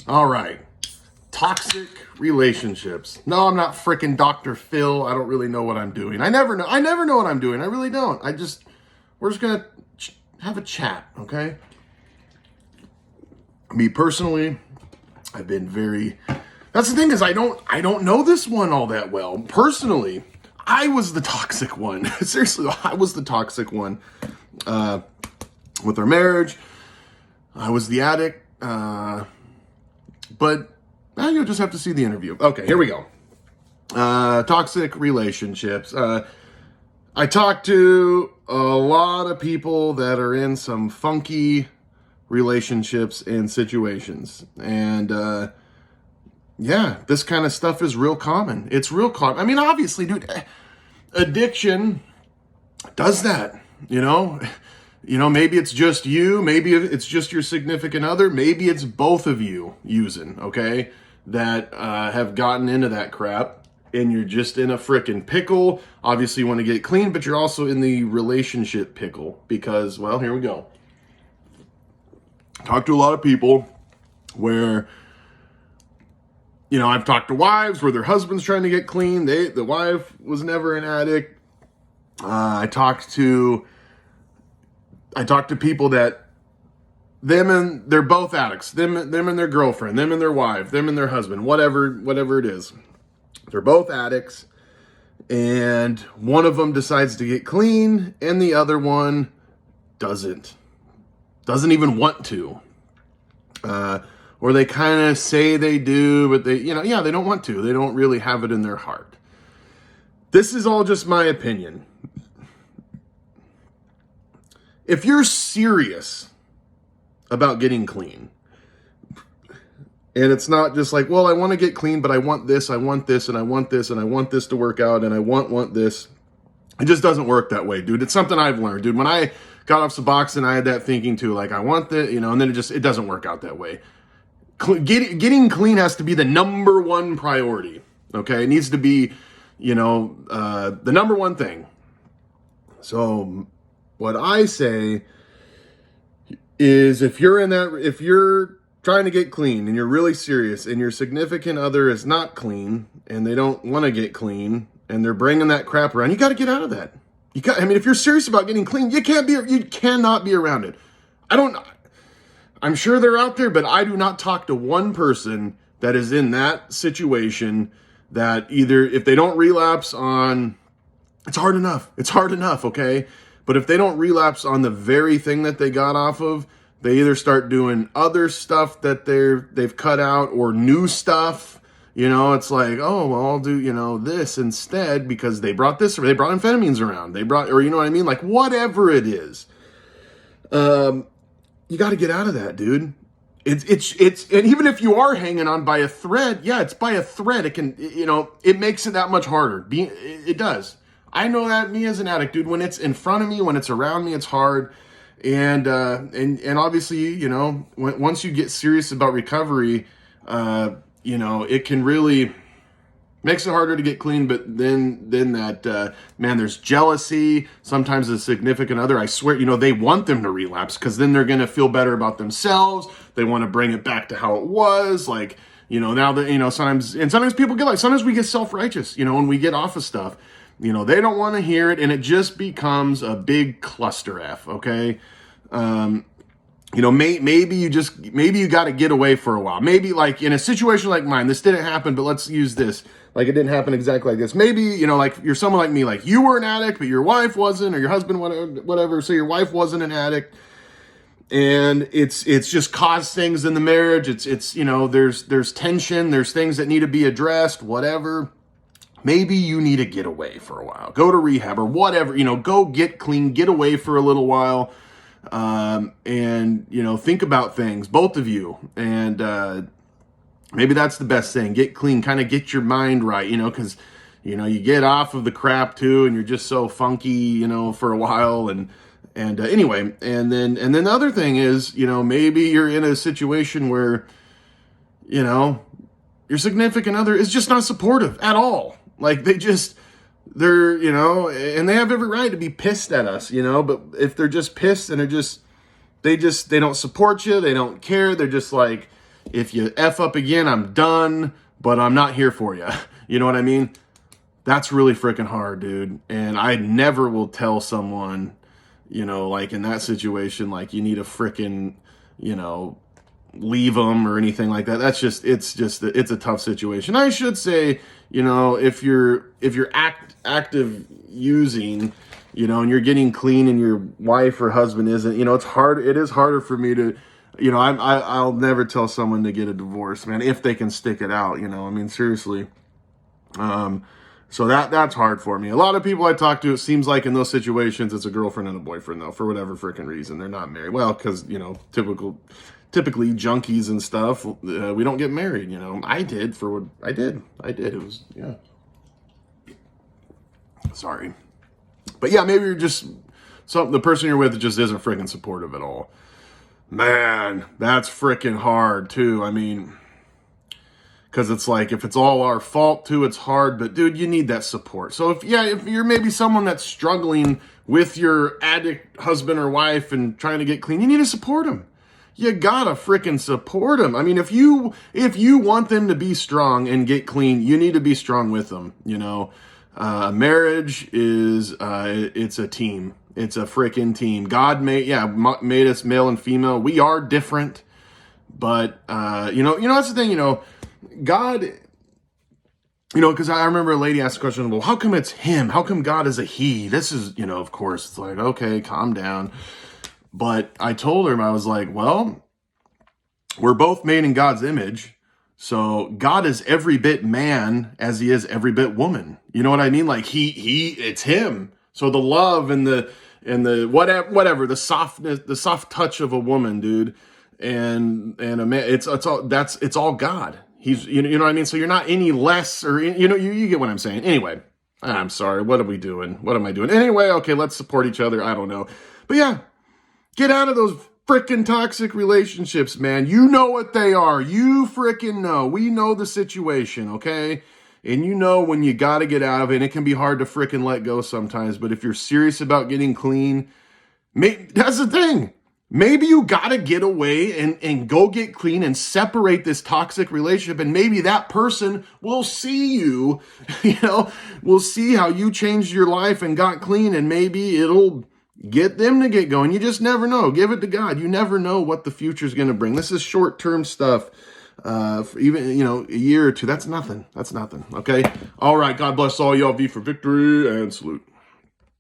All right. Toxic relationships. No, I'm not freaking Dr. Phil. I don't really know what I'm doing. I never know. I never know what I'm doing. I really don't. We're just going to have a chat, okay? Me personally, I've been that's the thing is I don't know this one all that well. Personally, I was the toxic one. Seriously, I was the toxic one. With our marriage, I was the addict. But now you'll just have to see the interview. Okay, here we go. Toxic relationships. I talked to a lot of people that are in some funky relationships and situations. And yeah, this kind of stuff is real common. It's real common. I mean, obviously, dude, addiction does that, you know? Maybe it's just you, maybe it's just your significant other, maybe it's both of you using, okay, that have gotten into that crap, and you're just in a frickin' pickle. Obviously you want to get clean, but you're also in the relationship pickle because, well, here we go. Talk to a lot of people where, I've talked to wives where their husband's trying to get clean. The wife was never an addict. I talked to people that they're both addicts. Them and their girlfriend, them and their wife, them and their husband, whatever it is. They're both addicts, and one of them decides to get clean, and the other one doesn't even want to. Or they kind of say they do, but they don't want to. They don't really have it in their heart. This is all just my opinion. If you're serious about getting clean, and it's not just like, well, I want to get clean, but I want this, and I want this, and I want this to work out, and I want this. It just doesn't work that way, dude. It's something I've learned, dude. When I got off Suboxone, I had that thinking too, like I want that, and then it doesn't work out that way. Getting clean has to be the number one priority, okay? It needs to be, the number one thing. So what I say is if you're trying to get clean and you're really serious and your significant other is not clean and they don't want to get clean and they're bringing that crap around, you got to get out of that. If you're serious about getting clean, you cannot be around it. I'm sure they're out there, but I do not talk to one person that is in that situation that either if they don't relapse on, it's hard enough, okay? But if they don't relapse on the very thing that they got off of, they either start doing other stuff that they've cut out or new stuff. It's like, oh, well, I'll do, this instead because they brought this or they brought amphetamines around. Or you know what I mean? Like whatever it is. You got to get out of that, dude. It's and even if you are hanging on by a thread, yeah, it's by a thread. It can, it makes it that much harder. It does. I know that me as an addict, dude, when it's in front of me, when it's around me, it's hard. And obviously, once you get serious about recovery, it can really makes it harder to get clean. But then that, man, there's jealousy. Sometimes a significant other, I swear, they want them to relapse because then they're going to feel better about themselves. They want to bring it back to how it was. Like, now that, sometimes people sometimes we get self-righteous, when we get off of stuff. They don't want to hear it, and it just becomes a big cluster F, okay? Maybe you got to get away for a while. Maybe like in a situation like mine, this didn't happen, but let's use this. Like it didn't happen exactly like this. Maybe, like you're someone like me, like you were an addict, but your wife wasn't, or your husband, whatever. So your wife wasn't an addict. And it's just caused things in the marriage. It's there's tension, there's things that need to be addressed, whatever. Maybe you need to get away for a while. Go to rehab or whatever, go get clean, get away for a little while. And think about things, both of you. And maybe that's the best thing. Get clean, kind of get your mind right, because, you get off of the crap too, and you're just so funky, for a while. And anyway, and then the other thing is, maybe you're in a situation where, your significant other is just not supportive at all. Like they're, and they have every right to be pissed at us, but if they're just pissed and they don't support you, they don't care. They're just like, If you F up again, I'm done, but I'm not here for you. You know what I mean? That's really freaking hard, dude. And I never will tell someone, you know, like in that situation, like you need a freaking, you know, leave them or anything like that. That's just, it's a tough situation. I should say, you know, if you're active using, you know, and you're getting clean and your wife or husband isn't, you know, it is harder for me to, you know, I'll never tell someone to get a divorce, man, if they can stick it out, you know, I mean, seriously. So that's hard for me. A lot of people I talk to, it seems like in those situations, it's a girlfriend and a boyfriend though, for whatever freaking reason. They're not married. Well, because, you know, typically junkies and stuff, we don't get married, you know. I did for what I did. It was, yeah. Sorry. But yeah, maybe you're just, the person you're with just isn't freaking supportive at all. Man, that's freaking hard too. I mean, because it's like, if it's all our fault too, it's hard, but dude, you need that support. So if you're maybe someone that's struggling with your addict husband or wife and trying to get clean, you need to support them. You gotta freaking support them. I mean, if you want them to be strong and get clean, you need to be strong with them. You know, marriage is, it's a team. It's a freaking team. God made us male and female. We are different, but, you know, that's the thing, you know, God, you know, because I remember a lady asked the question, well, how come it's him? How come God is a he? This is, you know, of course, it's like, okay, calm down. But I told her, I was like, well, we're both made in God's image. So God is every bit man as he is every bit woman. You know what I mean? Like it's him. So the love and the whatever, the softness, the soft touch of a woman, dude, and a man, it's all God. He's, you know what I mean? So you're not any less, or, you know, you get what I'm saying. Anyway, I'm sorry. What are we doing? What am I doing? Anyway, okay, let's support each other. I don't know. But yeah, get out of those freaking toxic relationships, man. You know what they are. You freaking know. We know the situation, okay? And you know when you got to get out of it. And it can be hard to freaking let go sometimes. But if you're serious about getting clean, that's the thing. Maybe you got to get away and go get clean and separate this toxic relationship. And maybe that person will see you, you know, will see how you changed your life and got clean. And maybe it'll get them to get going. You just never know. Give it to God. You never know what the future is going to bring. This is short-term stuff. Even, you know, a year or two, that's nothing. Okay. All right. God bless all y'all. V for victory and salute.